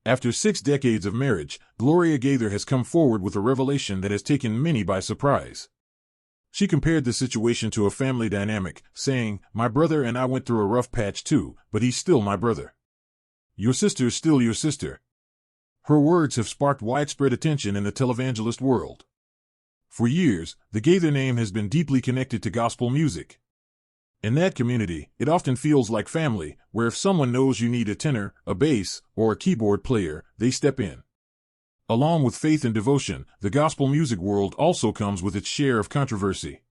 After 6 decades of marriage, Gloria Gaither has come forward with a revelation that has taken many by surprise. She compared the situation to a family dynamic, saying, "My brother and I went through a rough patch too, but he's still my brother. Your sister's still your sister." Her words have sparked widespread attention in the televangelist world. For years, the Gaither name has been deeply connected to gospel music. In that community, it often feels like family, where if someone knows you need a tenor, a bass, or a keyboard player, they step in. Along with faith and devotion, the gospel music world also comes with its share of controversy.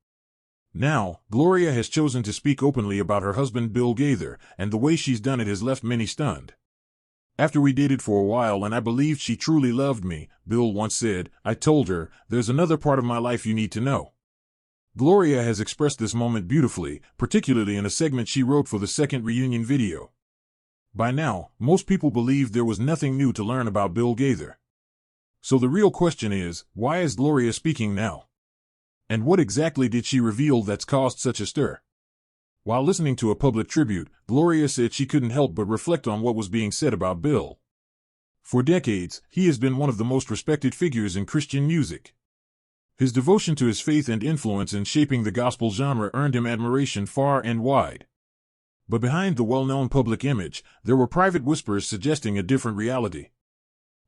Now, Gloria has chosen to speak openly about her husband Bill Gaither, and the way she's done it has left many stunned. "After we dated for a while and I believed she truly loved me," Bill once said, "I told her, there's another part of my life you need to know." Gloria has expressed this moment beautifully, particularly in a segment she wrote for the second reunion video. By now, most people believed there was nothing new to learn about Bill Gaither. So the real question is, why is Gloria speaking now? And what exactly did she reveal that's caused such a stir? While listening to a public tribute, Gloria said she couldn't help but reflect on what was being said about Bill. For decades, he has been one of the most respected figures in Christian music. His devotion to his faith and influence in shaping the gospel genre earned him admiration far and wide. But behind the well-known public image, there were private whispers suggesting a different reality.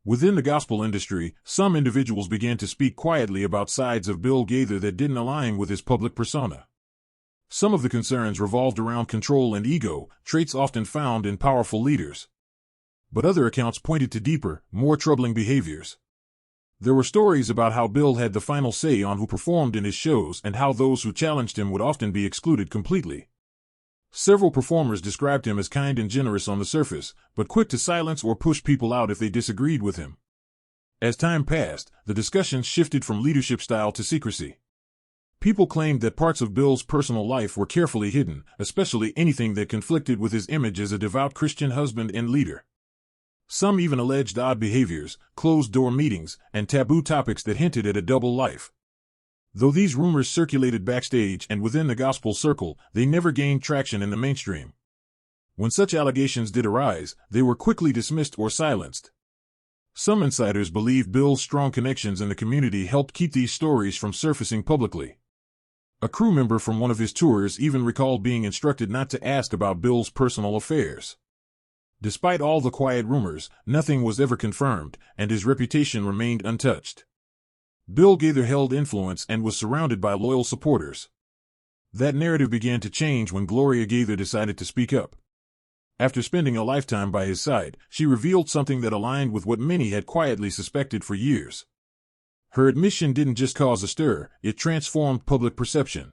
Within the gospel industry, some individuals began to speak quietly about sides of Bill Gaither that didn't align with his public persona. Some of the concerns revolved around control and ego, traits often found in powerful leaders. But other accounts pointed to deeper, more troubling behaviors. There were stories about how Bill had the final say on who performed in his shows and how those who challenged him would often be excluded completely. Several performers described him as kind and generous on the surface, but quick to silence or push people out if they disagreed with him. As time passed, the discussions shifted from leadership style to secrecy. People claimed that parts of Bill's personal life were carefully hidden, especially anything that conflicted with his image as a devout Christian husband and leader. Some even alleged odd behaviors, closed-door meetings, and taboo topics that hinted at a double life. Though these rumors circulated backstage and within the gospel circle, they never gained traction in the mainstream. When such allegations did arise, they were quickly dismissed or silenced. Some insiders believe Bill's strong connections in the community helped keep these stories from surfacing publicly. A crew member from one of his tours even recalled being instructed not to ask about Bill's personal affairs. Despite all the quiet rumors, nothing was ever confirmed, and his reputation remained untouched. Bill Gaither held influence and was surrounded by loyal supporters. That narrative began to change when Gloria Gaither decided to speak up. After spending a lifetime by his side, she revealed something that aligned with what many had quietly suspected for years. Her admission didn't just cause a stir, it transformed public perception.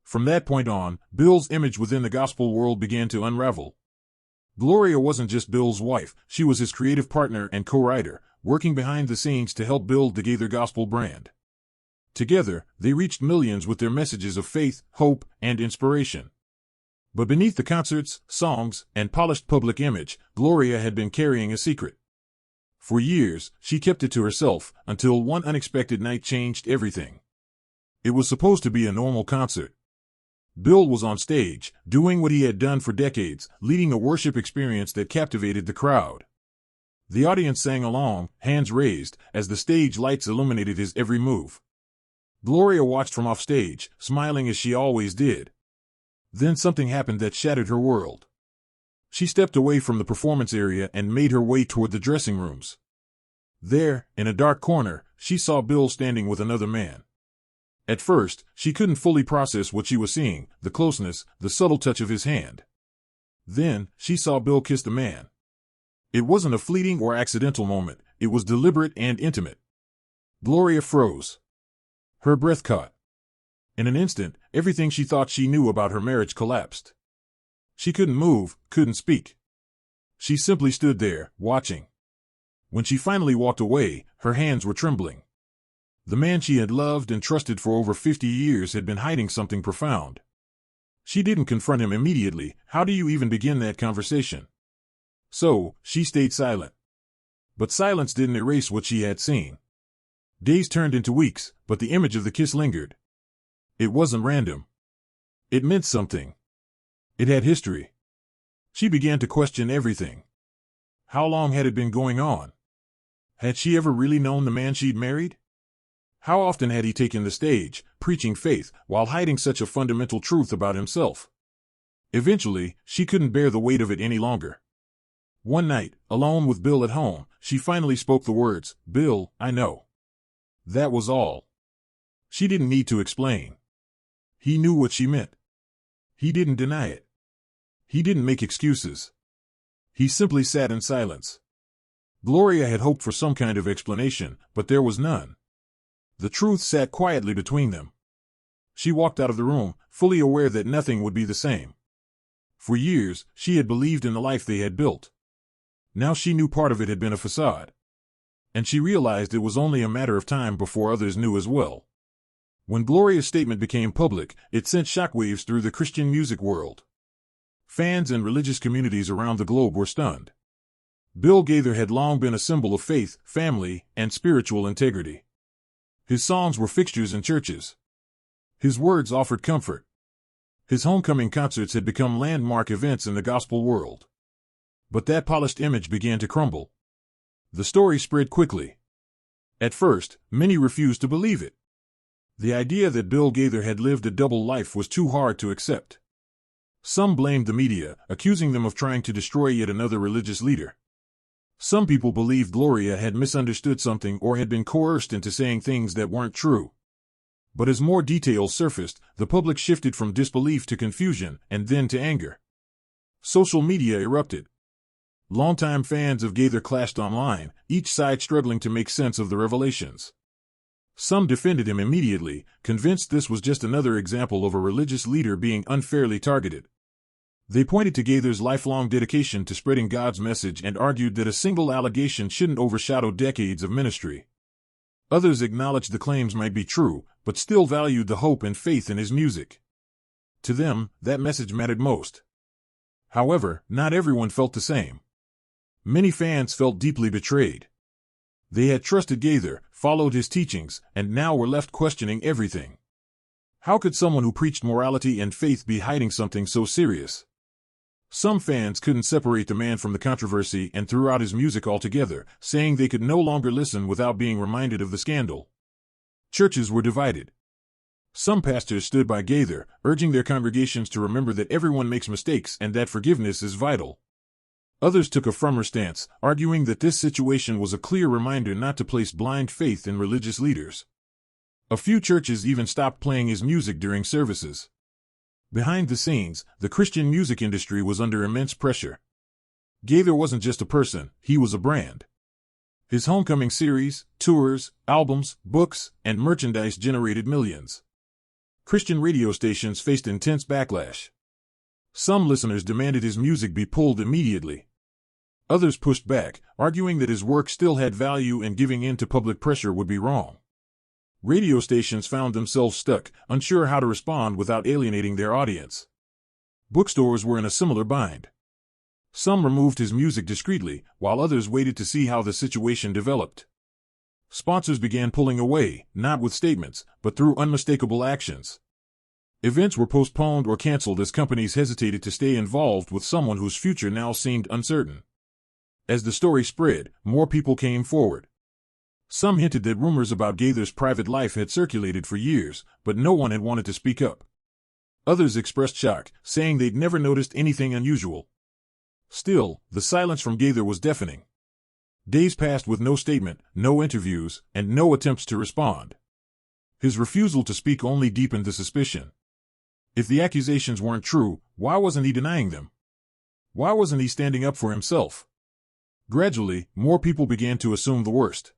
From that point on, Bill's image within the gospel world began to unravel. Gloria wasn't just Bill's wife, she was his creative partner and co-writer, working behind the scenes to help build the Gaither gospel brand. Together, they reached millions with their messages of faith, hope, and inspiration. But beneath the concerts, songs, and polished public image, Gloria had been carrying a secret. For years, she kept it to herself, until one unexpected night changed everything. It was supposed to be a normal concert. Bill was on stage, doing what he had done for decades, leading a worship experience that captivated the crowd. The audience sang along, hands raised, as the stage lights illuminated his every move. Gloria watched from offstage, smiling as she always did. Then something happened that shattered her world. She stepped away from the performance area and made her way toward the dressing rooms. There, in a dark corner, she saw Bill standing with another man. At first, she couldn't fully process what she was seeing, the closeness, the subtle touch of his hand. Then, she saw Bill kiss the man. It wasn't a fleeting or accidental moment, it was deliberate and intimate. Gloria froze. Her breath caught. In an instant, everything she thought she knew about her marriage collapsed. She couldn't move, couldn't speak. She simply stood there, watching. When she finally walked away, her hands were trembling. The man she had loved and trusted for over 50 years had been hiding something profound. She didn't confront him immediately. How do you even begin that conversation? So, she stayed silent. But silence didn't erase what she had seen. Days turned into weeks, but the image of the kiss lingered. It wasn't random. It meant something. It had history. She began to question everything. How long had it been going on? Had she ever really known the man she'd married? How often had he taken the stage, preaching faith, while hiding such a fundamental truth about himself? Eventually, she couldn't bear the weight of it any longer. One night, alone with Bill at home, she finally spoke the words, "Bill, I know." That was all. She didn't need to explain. He knew what she meant. He didn't deny it. He didn't make excuses. He simply sat in silence. Gloria had hoped for some kind of explanation, but there was none. The truth sat quietly between them. She walked out of the room, fully aware that nothing would be the same. For years, she had believed in the life they had built. Now she knew part of it had been a facade. And she realized it was only a matter of time before others knew as well. When Gloria's statement became public, it sent shockwaves through the Christian music world. Fans and religious communities around the globe were stunned. Bill Gaither had long been a symbol of faith, family, and spiritual integrity. His songs were fixtures in churches. His words offered comfort. His homecoming concerts had become landmark events in the gospel world. But that polished image began to crumble. The story spread quickly. At first, many refused to believe it. The idea that Bill Gaither had lived a double life was too hard to accept. Some blamed the media, accusing them of trying to destroy yet another religious leader. Some people believed Gloria had misunderstood something or had been coerced into saying things that weren't true. But as more details surfaced, the public shifted from disbelief to confusion, and then to anger. Social media erupted. Longtime fans of Gaither clashed online, each side struggling to make sense of the revelations. Some defended him immediately, convinced this was just another example of a religious leader being unfairly targeted. They pointed to Gaither's lifelong dedication to spreading God's message and argued that a single allegation shouldn't overshadow decades of ministry. Others acknowledged the claims might be true, but still valued the hope and faith in his music. To them, that message mattered most. However, not everyone felt the same. Many fans felt deeply betrayed. They had trusted Gaither, followed his teachings, and now were left questioning everything. How could someone who preached morality and faith be hiding something so serious? Some fans couldn't separate the man from the controversy and threw out his music altogether, saying they could no longer listen without being reminded of the scandal. Churches were divided. Some pastors stood by Gaither, urging their congregations to remember that everyone makes mistakes and that forgiveness is vital. Others took a firmer stance, arguing that this situation was a clear reminder not to place blind faith in religious leaders. A few churches even stopped playing his music during services. Behind the scenes, the Christian music industry was under immense pressure. Gaither wasn't just a person, he was a brand. His homecoming series, tours, albums, books, and merchandise generated millions. Christian radio stations faced intense backlash. Some listeners demanded his music be pulled immediately. Others pushed back, arguing that his work still had value and giving in to public pressure would be wrong. Radio stations found themselves stuck, unsure how to respond without alienating their audience. Bookstores were in a similar bind. Some removed his music discreetly, while others waited to see how the situation developed. Sponsors began pulling away, not with statements, but through unmistakable actions. Events were postponed or canceled as companies hesitated to stay involved with someone whose future now seemed uncertain. As the story spread, more people came forward. Some hinted that rumors about Gaither's private life had circulated for years, but no one had wanted to speak up. Others expressed shock, saying they'd never noticed anything unusual. Still, the silence from Gaither was deafening. Days passed with no statement, no interviews, and no attempts to respond. His refusal to speak only deepened the suspicion. If the accusations weren't true, why wasn't he denying them? Why wasn't he standing up for himself? Gradually, more people began to assume the worst.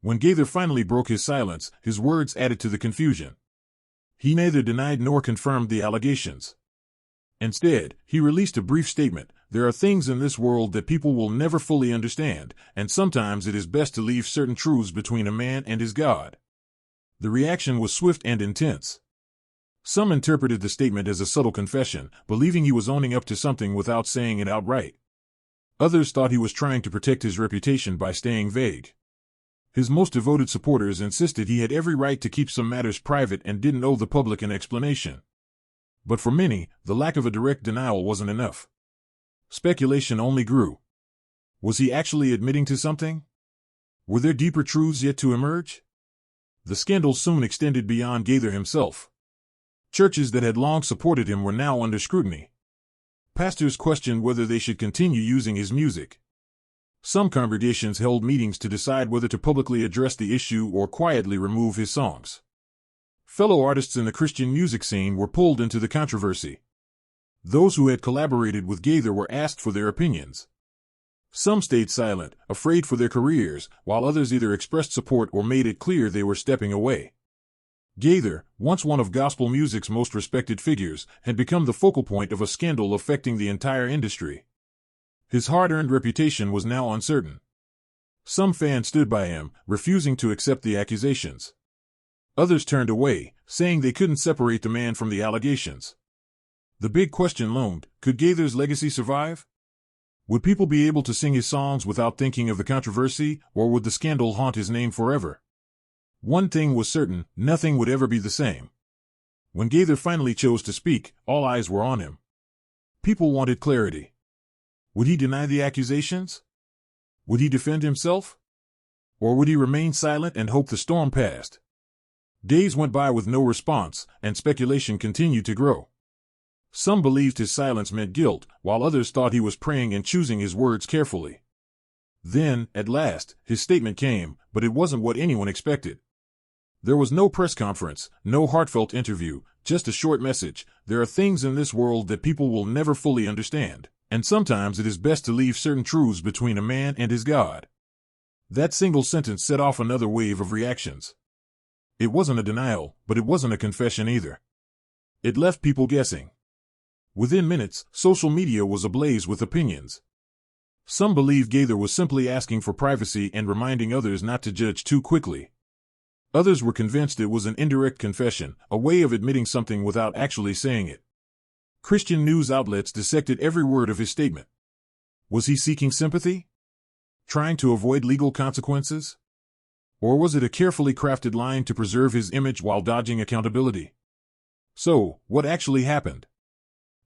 When Gaither finally broke his silence, his words added to the confusion. He neither denied nor confirmed the allegations. Instead, he released a brief statement: "There are things in this world that people will never fully understand, and sometimes it is best to leave certain truths between a man and his God." The reaction was swift and intense. Some interpreted the statement as a subtle confession, believing he was owning up to something without saying it outright. Others thought he was trying to protect his reputation by staying vague. His most devoted supporters insisted he had every right to keep some matters private and didn't owe the public an explanation. But for many, the lack of a direct denial wasn't enough. Speculation only grew. Was he actually admitting to something? Were there deeper truths yet to emerge? The scandal soon extended beyond Gaither himself. Churches that had long supported him were now under scrutiny. Pastors questioned whether they should continue using his music. Some congregations held meetings to decide whether to publicly address the issue or quietly remove his songs. Fellow artists in the Christian music scene were pulled into the controversy. Those who had collaborated with Gaither were asked for their opinions. Some stayed silent, afraid for their careers, while others either expressed support or made it clear they were stepping away. Gaither, once one of gospel music's most respected figures, had become the focal point of a scandal affecting the entire industry. His hard-earned reputation was now uncertain. Some fans stood by him, refusing to accept the accusations. Others turned away, saying they couldn't separate the man from the allegations. The big question loomed: could Gaither's legacy survive? Would people be able to sing his songs without thinking of the controversy, or would the scandal haunt his name forever? One thing was certain: nothing would ever be the same. When Gaither finally chose to speak, all eyes were on him. People wanted clarity. Would he deny the accusations? Would he defend himself? Or would he remain silent and hope the storm passed? Days went by with no response, and speculation continued to grow. Some believed his silence meant guilt, while others thought he was praying and choosing his words carefully. Then, at last, his statement came, but it wasn't what anyone expected. There was no press conference, no heartfelt interview, just a short message: there are things in this world that people will never fully understand, and sometimes it is best to leave certain truths between a man and his God. That single sentence set off another wave of reactions. It wasn't a denial, but it wasn't a confession either. It left people guessing. Within minutes, social media was ablaze with opinions. Some believed Gaither was simply asking for privacy and reminding others not to judge too quickly. Others were convinced it was an indirect confession, a way of admitting something without actually saying it. Christian news outlets dissected every word of his statement. Was he seeking sympathy? Trying to avoid legal consequences? Or was it a carefully crafted line to preserve his image while dodging accountability? So, what actually happened?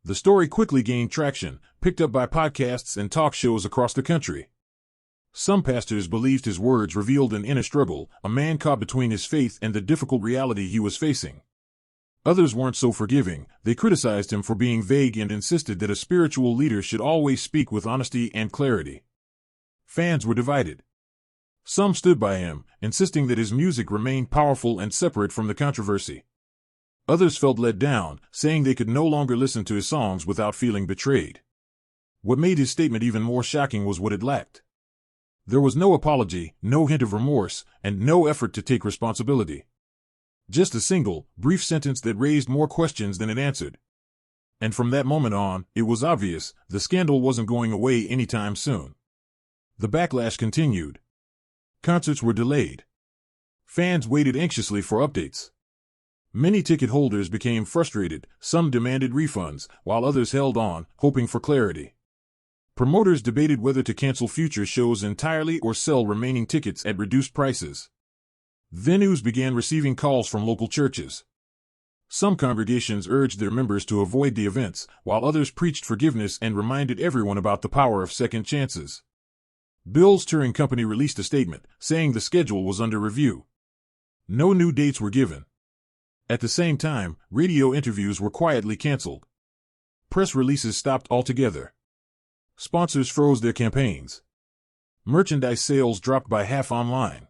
The story quickly gained traction, picked up by podcasts and talk shows across the country. Some pastors believed his words revealed an inner struggle, a man caught between his faith and the difficult reality he was facing. Others weren't so forgiving. They criticized him for being vague and insisted that a spiritual leader should always speak with honesty and clarity. Fans were divided. Some stood by him, insisting that his music remained powerful and separate from the controversy. Others felt let down, saying they could no longer listen to his songs without feeling betrayed. What made his statement even more shocking was what it lacked. There was no apology, no hint of remorse, and no effort to take responsibility. Just a single, brief sentence that raised more questions than it answered. And from that moment on, it was obvious the scandal wasn't going away anytime soon. The backlash continued. Concerts were delayed. Fans waited anxiously for updates. Many ticket holders became frustrated, some demanded refunds, while others held on, hoping for clarity. Promoters debated whether to cancel future shows entirely or sell remaining tickets at reduced prices. Venues began receiving calls from local churches. Some congregations urged their members to avoid the events, while others preached forgiveness and reminded everyone about the power of second chances. Bill's touring company released a statement, saying the schedule was under review. No new dates were given. At the same time, radio interviews were quietly canceled. Press releases stopped altogether. Sponsors froze their campaigns. Merchandise sales dropped by half online.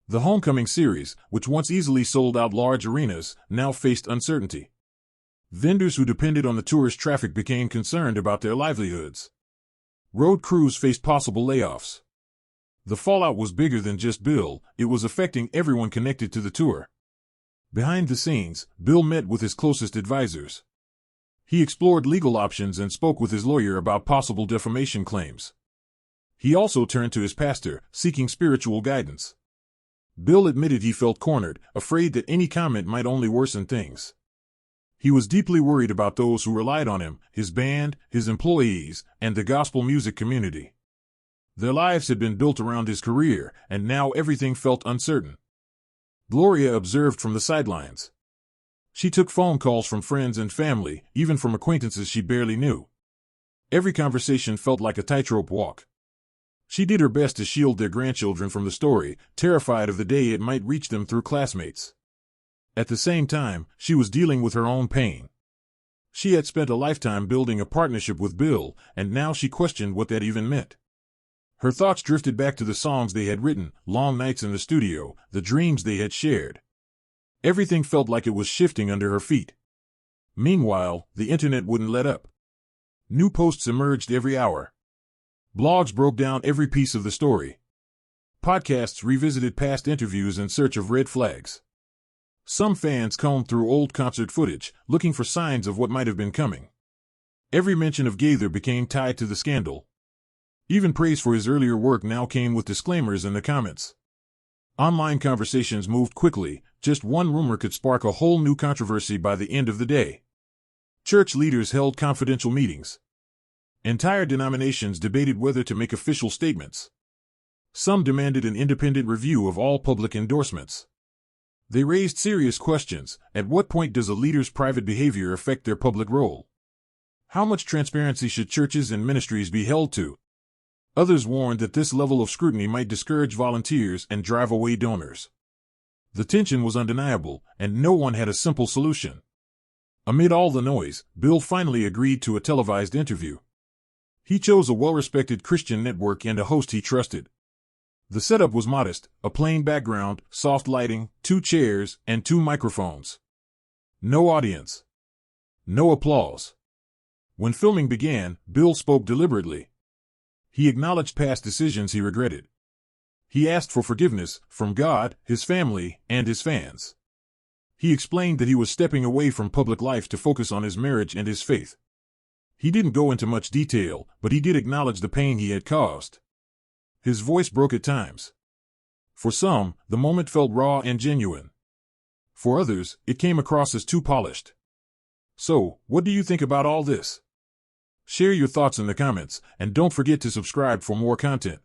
The Homecoming series, which once easily sold out large arenas, now faced uncertainty. Vendors who depended on the tour's traffic became concerned about their livelihoods. Road crews faced possible layoffs. The fallout was bigger than just Bill, it was affecting everyone connected to the tour. Behind the scenes, Bill met with his closest advisors. He explored legal options and spoke with his lawyer about possible defamation claims. He also turned to his pastor, seeking spiritual guidance. Bill admitted he felt cornered, afraid that any comment might only worsen things. He was deeply worried about those who relied on him, his band, his employees, and the gospel music community. Their lives had been built around his career, and now everything felt uncertain. Gloria observed from the sidelines. She took phone calls from friends and family, even from acquaintances she barely knew. Every conversation felt like a tightrope walk. She did her best to shield their grandchildren from the story, terrified of the day it might reach them through classmates. At the same time, she was dealing with her own pain. She had spent a lifetime building a partnership with Bill, and now she questioned what that even meant. Her thoughts drifted back to the songs they had written, long nights in the studio, the dreams they had shared. Everything felt like it was shifting under her feet. Meanwhile, the internet wouldn't let up. New posts emerged every hour. Blogs broke down every piece of the story. Podcasts revisited past interviews in search of red flags. Some fans combed through old concert footage, looking for signs of what might have been coming. Every mention of Gaither became tied to the scandal. Even praise for his earlier work now came with disclaimers in the comments. Online conversations moved quickly. Just one rumor could spark a whole new controversy by the end of the day. Church leaders held confidential meetings. Entire denominations debated whether to make official statements. Some demanded an independent review of all public endorsements. They raised serious questions. At what point does a leader's private behavior affect their public role? How much transparency should churches and ministries be held to? Others warned that this level of scrutiny might discourage volunteers and drive away donors. The tension was undeniable, and no one had a simple solution. Amid all the noise, Bill finally agreed to a televised interview. He chose a well-respected Christian network and a host he trusted. The setup was modest: a plain background, soft lighting, 2 chairs, and 2 microphones. No audience. No applause. When filming began, Bill spoke deliberately. He acknowledged past decisions he regretted. He asked for forgiveness from God, his family, and his fans. He explained that he was stepping away from public life to focus on his marriage and his faith. He didn't go into much detail, but he did acknowledge the pain he had caused. His voice broke at times. For some, the moment felt raw and genuine. For others, it came across as too polished. So, what do you think about all this? Share your thoughts in the comments, and don't forget to subscribe for more content.